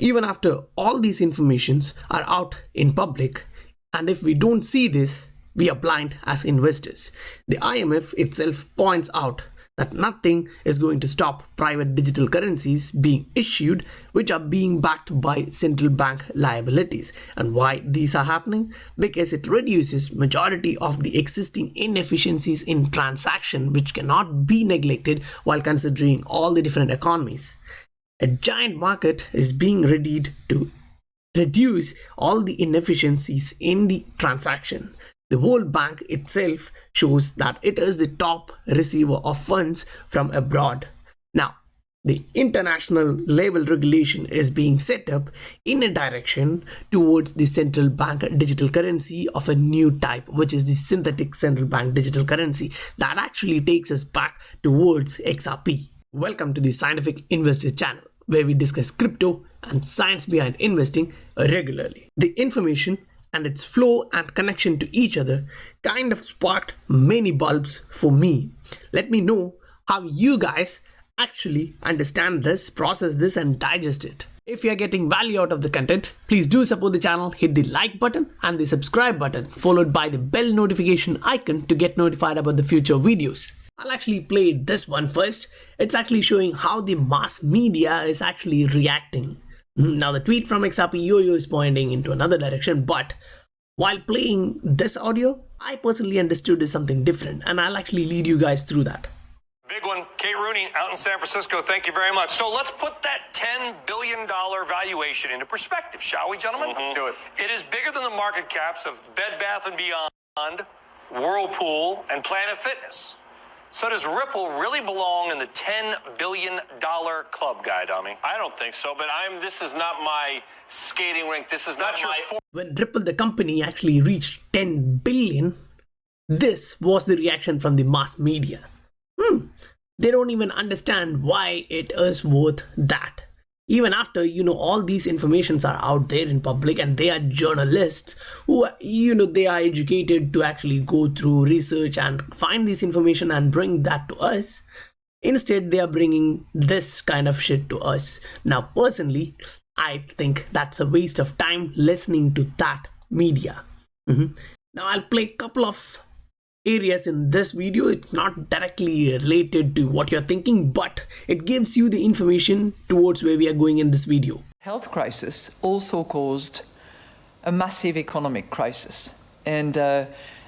Even after all these informations are out in public, and if we don't see this, we are blind as investors. The IMF itself points out that nothing is going to stop private digital currencies being issued which are being backed by central bank liabilities. And why these are happening? Because it reduces majority of the existing inefficiencies in transaction which cannot be neglected while considering all the different economies. A giant market is being readied to reduce all the inefficiencies in the transaction. The World Bank itself shows that it is the top receiver of funds from abroad. Now, the international level regulation is being set up in a direction towards the central bank digital currency of a new type, which is the synthetic central bank digital currency that actually takes us back towards XRP. Welcome to the Scientific Investor channel, where we discuss crypto and science behind investing regularly. The information and its flow and connection to each other kind of sparked many bulbs for me. Let me know how you guys actually understand this, process this, and digest it. If you are getting value out of the content, please do support the channel, hit the like button and the subscribe button, followed by the bell notification icon to get notified about the future videos. I'll actually play this one first. It's actually showing how the mass media is actually reacting. Now the tweet from XRP Yo-Yo is pointing into another direction, but while playing this audio, I personally understood is something different, and I'll actually lead you guys through that. Big one, Kate Rooney out in San Francisco. Thank you very much. So let's put that $10 billion valuation into perspective, shall we, gentlemen? Let's do it. It is bigger than the market caps of Bed Bath & Beyond, Whirlpool, and Planet Fitness. So does Ripple really belong in the $10 billion club, Guy Dummy? I don't think so, but this is not my skating rink. This is not my... When Ripple, the company, actually reached 10 billion, this was the reaction from the mass media. They don't even understand why it is worth that. Even after, all these informations are out there in public, and they are journalists who, they are educated to actually go through research and find this information and bring that to us. Instead, they are bringing this kind of shit to us. Now, personally, I think that's a waste of time listening to that media. Now, I'll play a couple of areas in this video. It's not directly related to what you're thinking, but it gives you the information towards where we are going in this video. Health crisis also caused a massive economic crisis, and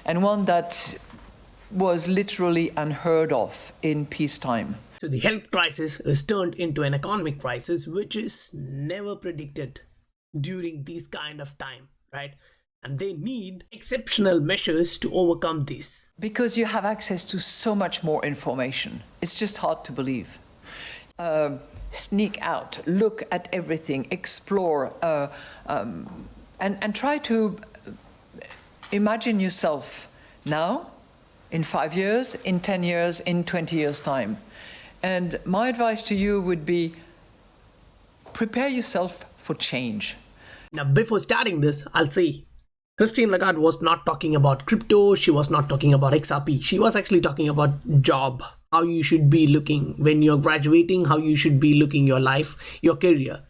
one that was literally unheard of in peacetime. So the health crisis is turned into an economic crisis, which is never predicted during this kind of time, right? And they need exceptional measures to overcome this. Because you have access to so much more information. It's just hard to believe. Sneak out, look at everything, explore, and try to imagine yourself now, in 5 years, in 10 years, in 20 years' time. And my advice to you would be, prepare yourself for change. Now, before starting this, I'll say, Christine Lagarde was not talking about crypto, she was not talking about XRP, she was actually talking about job, how you should be looking when you're graduating, how you should be looking your life, your career.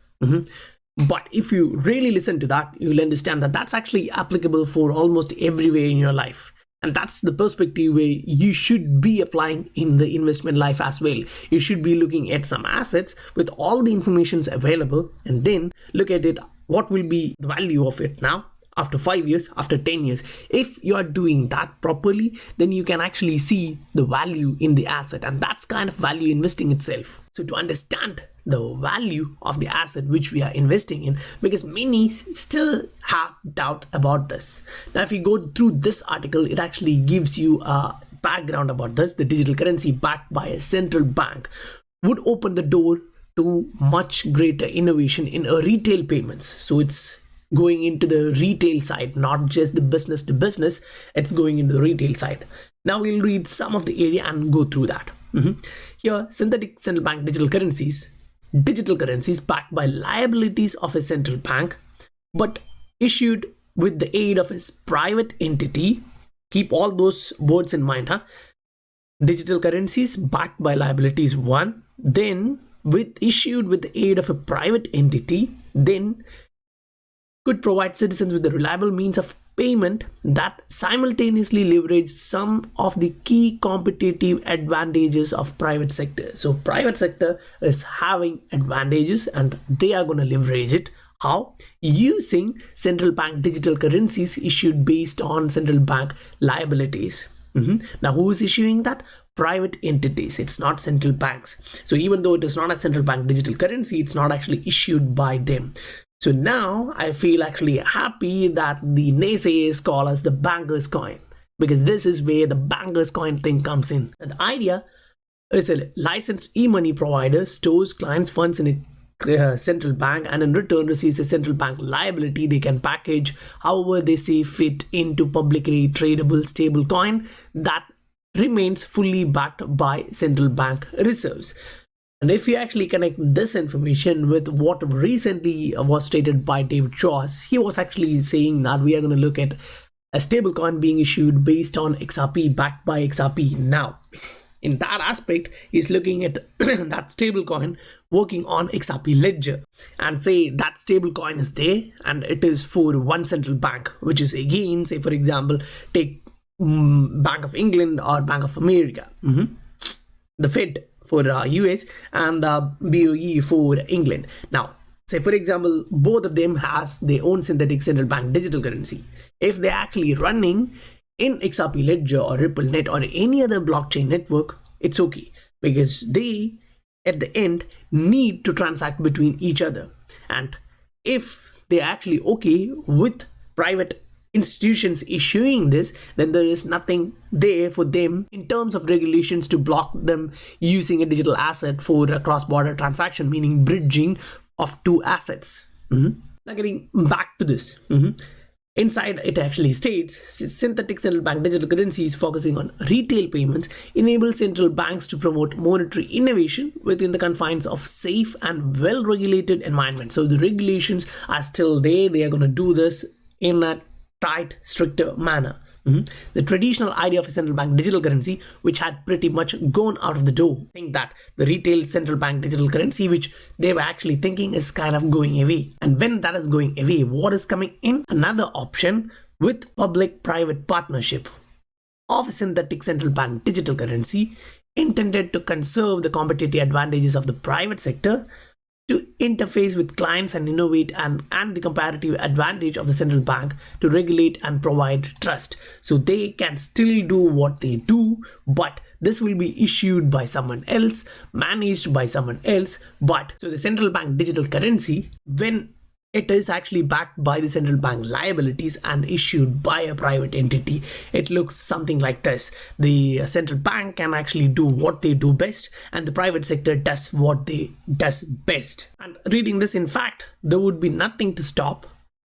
But if you really listen to that, you'll understand that that's actually applicable for almost everywhere in your life. And that's the perspective where you should be applying in the investment life as well. You should be looking at some assets with all the informations available, and then look at it, what will be the value of it now, after 5 years, after 10 years. If you are doing that properly, then you can actually see the value in the asset, and that's kind of value investing itself. So to understand the value of the asset which we are investing in, because many still have doubt about this. Now, if you go through this article, it actually gives you a background about this. The digital currency backed by a central bank would open the door to much greater innovation in retail payments. So it's going into the retail side, not just the business to business, it's going into the retail side. Now we'll read some of the area and go through that. Here, synthetic central bank digital currencies backed by liabilities of a central bank, but issued with the aid of its private entity. Keep all those words in mind, Digital currencies backed by liabilities, one, then issued with the aid of a private entity, then could provide citizens with a reliable means of payment that simultaneously leverage some of the key competitive advantages of private sector. So private sector is having advantages and they are going to leverage it. How? Using central bank digital currencies issued based on central bank liabilities. Now who is issuing that? Private entities. It's not central banks. So even though it is not a central bank digital currency, it's not actually issued by them. So now I feel actually happy that the naysayers call us the banker's coin, because this is where the banker's coin thing comes in. And the idea is a licensed e-money provider stores clients' funds in a central bank and in return receives a central bank liability they can package however they see fit into publicly tradable stable coin that remains fully backed by central bank reserves. And if you actually connect this information with what recently was stated by David Schwartz, he was actually saying that we are going to look at a stablecoin being issued based on XRP, backed by XRP. Now, in that aspect, he's looking at that stablecoin working on XRP ledger and say that stablecoin is there and it is for one central bank, which is again, say for example, take Bank of England or Bank of America, the Fed for US and BOE for England. Now, say for example, both of them has their own synthetic central bank digital currency. If they're actually running in XRP Ledger or RippleNet or any other blockchain network, it's okay because they at the end need to transact between each other. And if they're actually okay with private institutions issuing this, then there is nothing there for them in terms of regulations to block them using a digital asset for a cross-border transaction, meaning bridging of two assets. Now getting back to this, inside it actually states synthetic central bank digital currencies focusing on retail payments enable central banks to promote monetary innovation within the confines of safe and well-regulated environment. So the regulations are still there. They are going to do this in a tight, stricter manner. The traditional idea of a central bank digital currency, which had pretty much gone out of the door, I think that the retail central bank digital currency, which they were actually thinking is kind of going away. And when that is going away, what is coming in? Another option with public-private partnership of a synthetic central bank digital currency intended to conserve the competitive advantages of the private sector, to interface with clients and innovate and the comparative advantage of the central bank to regulate and provide trust. So they can still do what they do, but this will be issued by someone else, managed by someone else. But so the central bank digital currency, when it is actually backed by the central bank liabilities and issued by a private entity, it looks something like this. The central bank can actually do what they do best and the private sector does what they does best. And reading this, in fact, there would be nothing to stop.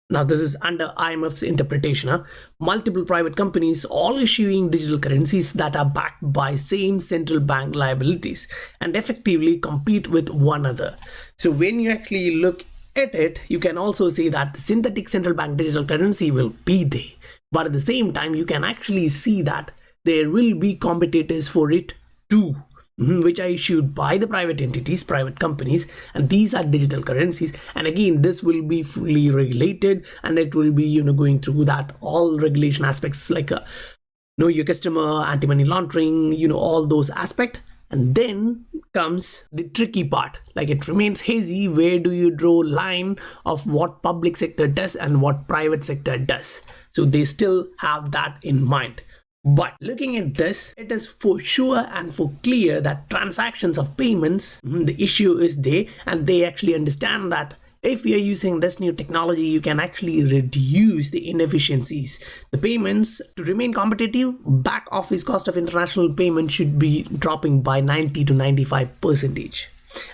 Now this is under IMF's interpretation. Multiple private companies all issuing digital currencies that are backed by same central bank liabilities and effectively compete with one another. So when you actually look at it, you can also say that the synthetic central bank digital currency will be there, but at the same time you can actually see that there will be competitors for it too, which are issued by the private entities, private companies, and these are digital currencies. And again, this will be fully regulated and it will be going through that all regulation aspects like know your customer, anti-money laundering, all those aspects. And then comes the tricky part, like it remains hazy. Where do you draw line of what public sector does and what private sector does? So they still have that in mind. But looking at this, it is for sure and for clear that transactions of payments, the issue is there, and they actually understand that if you're using this new technology, you can actually reduce the inefficiencies. The payments, to remain competitive, back office cost of international payment should be dropping by 90 to 95%.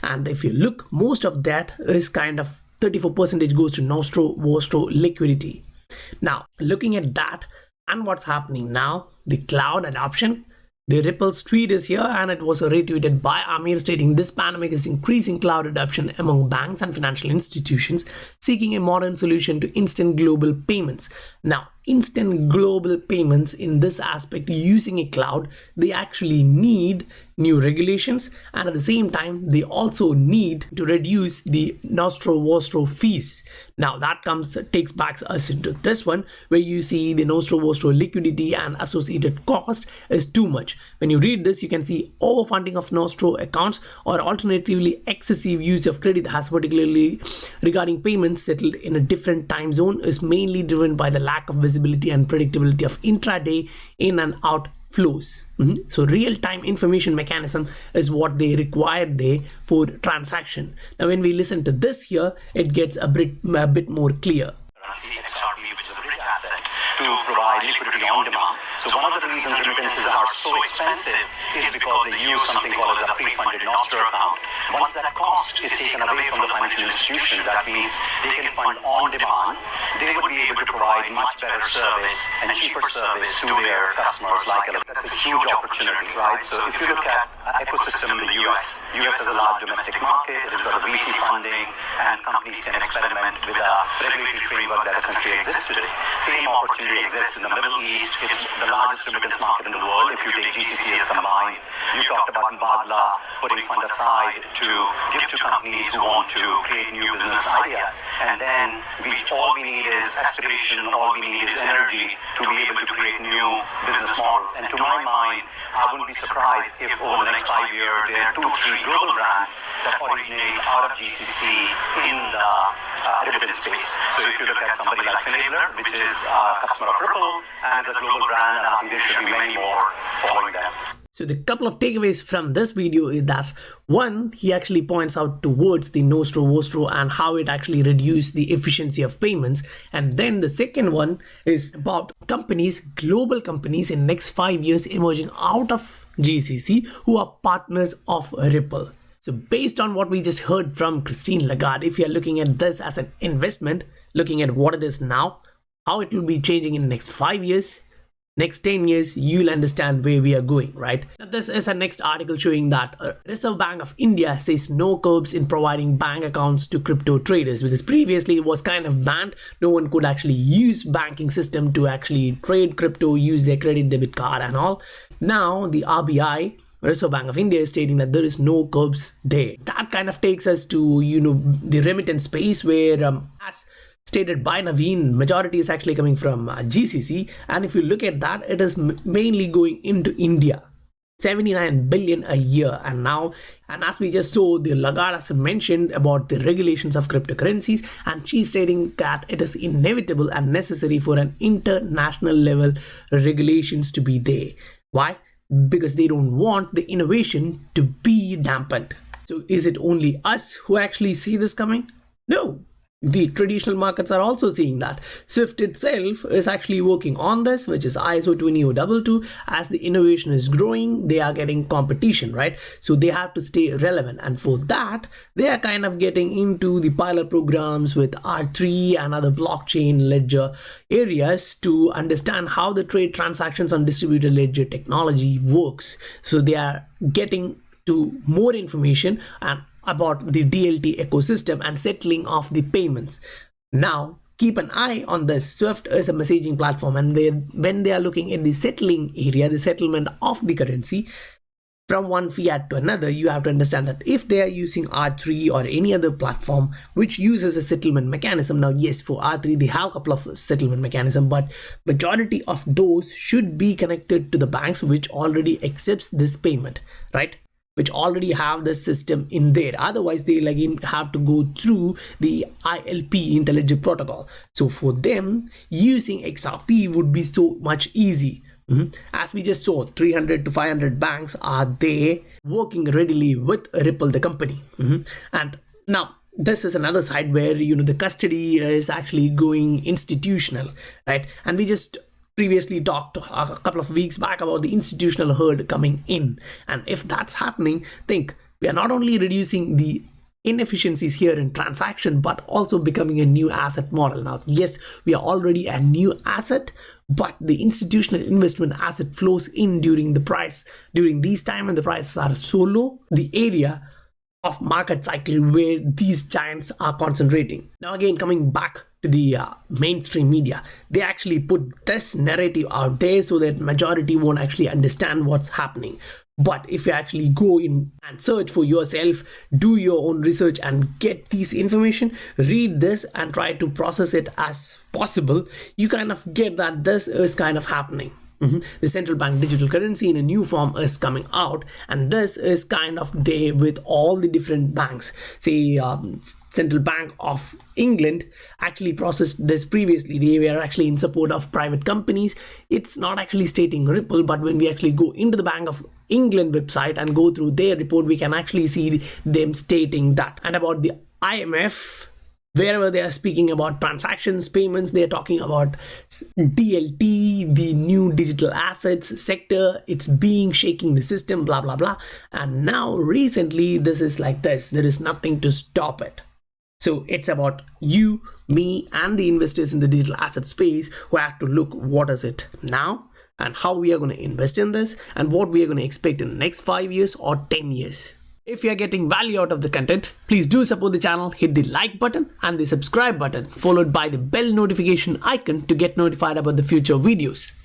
And if you look, most of that is kind of 34% goes to Nostro, Vostro liquidity. Now, looking at that and what's happening now, the cloud adoption, the Ripple's tweet is here and it was retweeted by Amir stating this pandemic is increasing cloud adoption among banks and financial institutions seeking a modern solution to instant global payments. Now, instant global payments in this aspect using a cloud, they actually need new regulations, and at the same time they also need to reduce the nostro-vostro fees. Now that takes back us into this one, where you see the nostro-vostro liquidity and associated cost is too much. When you read this, you can see overfunding of nostro accounts, or alternatively excessive use of credit, has particularly regarding payments settled in a different time zone, is mainly driven by the lack of visibility and predictability of intraday in and out flows. So real-time information mechanism is what they require there for transaction. Now when we listen to this here, it gets a bit more clear. XRP, which is a bridge asset, to provide liquidity on demand. So one of the reasons remittances are so expensive is because they use something called as a pre-funded nostro account. Once that cost is taken away from the financial institution, that means they can fund on demand. They would be able to provide much better service and cheaper service to their customers like us. That's a huge opportunity, right? So if you look at ecosystem in the US has a large domestic market, it has got a VC funding, and companies can experiment with a regulatory framework that essentially exists today. Same opportunity exists in the Middle East. It's the largest remittance market in the world. If you take GCCs combined, you talked about Badla putting fund aside to give to companies who want to create new business ideas. And then all we need is aspiration, all we need is energy to be able to create new business models. And to my mind, I wouldn't be surprised if over the next 5 years there are 2-3 global brands that originate out of GCC in the remittance space. So if you look at somebody like Finabler, which is a customer of Ripple and is a global brand, and I think there should be many more following them. So the couple of takeaways from this video is that, one, he actually points out towards the nostro-vostro and how it actually reduced the efficiency of payments. And then the second one is about companies, global companies in next 5 years emerging out of GCC who are partners of Ripple. So based on what we just heard from Christine Lagarde, if you are looking at this as an investment, looking at what it is now, how it will be changing in the next 5 years, next 10 years, you'll understand where we are going, right? Now, this is a next article showing that Reserve Bank of India says no curbs in providing bank accounts to crypto traders, because previously it was kind of banned. No one could actually use banking system to actually trade crypto, use their credit debit card and all. Now the RBI, Reserve Bank of India, is stating that there is no curbs there. That kind of takes us to, the remittance space, where as stated by Naveen, majority is actually coming from GCC, and if you look at that, it is mainly going into India, 79 billion a year. And as we just saw, the Lagarde has mentioned about the regulations of cryptocurrencies, and she's stating that it is inevitable and necessary for an international level regulations to be there. Why? Because they don't want the innovation to be dampened. So is it only us who actually see this coming? No. The traditional markets are also seeing that. SWIFT itself is actually working on this, which is ISO 20022. As the innovation is growing, they are getting competition, right? So they have to stay relevant, and for that they are kind of getting into the pilot programs with R3 and other blockchain ledger areas to understand how the trade transactions on distributed ledger technology works. So they are getting to more information and about the DLT ecosystem and settling of the payments. Now keep an eye on this. SWIFT is a messaging platform, and when they are looking at the settling area, the settlement of the currency from one fiat to another, you have to understand that if they are using R3 or any other platform which uses a settlement mechanism, now yes, for R3 they have a couple of settlement mechanism, but majority of those should be connected to the banks which already accepts this payment, right? Which already have the system in there. Otherwise they'll again have to go through the ILP, intelligent protocol. So for them, using XRP would be so much easy. As we just saw, 300 to 500 banks are there working readily with Ripple, the company. And now this is another side where the custody is actually going institutional, right? And we just previously talked a couple of weeks back about the institutional herd coming in, and if that's happening, think we are not only reducing the inefficiencies here in transaction but also becoming a new asset model. Now yes, we are already a new asset, but the institutional investment asset flows in during these time when the prices are so low, the area of market cycle where these giants are concentrating. Now again, coming back to the mainstream media, they actually put this narrative out there so that majority won't actually understand what's happening. But if you actually go in and search for yourself, do your own research and get this information, read this and try to process it as possible, you kind of get that this is kind of happening. The central bank digital currency in a new form is coming out, and this is kind of there with all the different banks. Say Central Bank of England actually processed this previously. They were actually in support of private companies. It's not actually stating Ripple, but when we actually go into the Bank of England website and go through their report, we can actually see them stating that. And about the IMF, wherever they are speaking about transactions, payments, they are talking about DLT, the new digital assets sector. It's being shaking the system, blah, blah, blah. And now recently, this is like this. There is nothing to stop it. So it's about you, me, and the investors in the digital asset space who have to look what is it now and how we are going to invest in this and what we are going to expect in the next 5 years or 10 years. If you are getting value out of the content, please do support the channel, hit the like button and the subscribe button, followed by the bell notification icon to get notified about the future videos.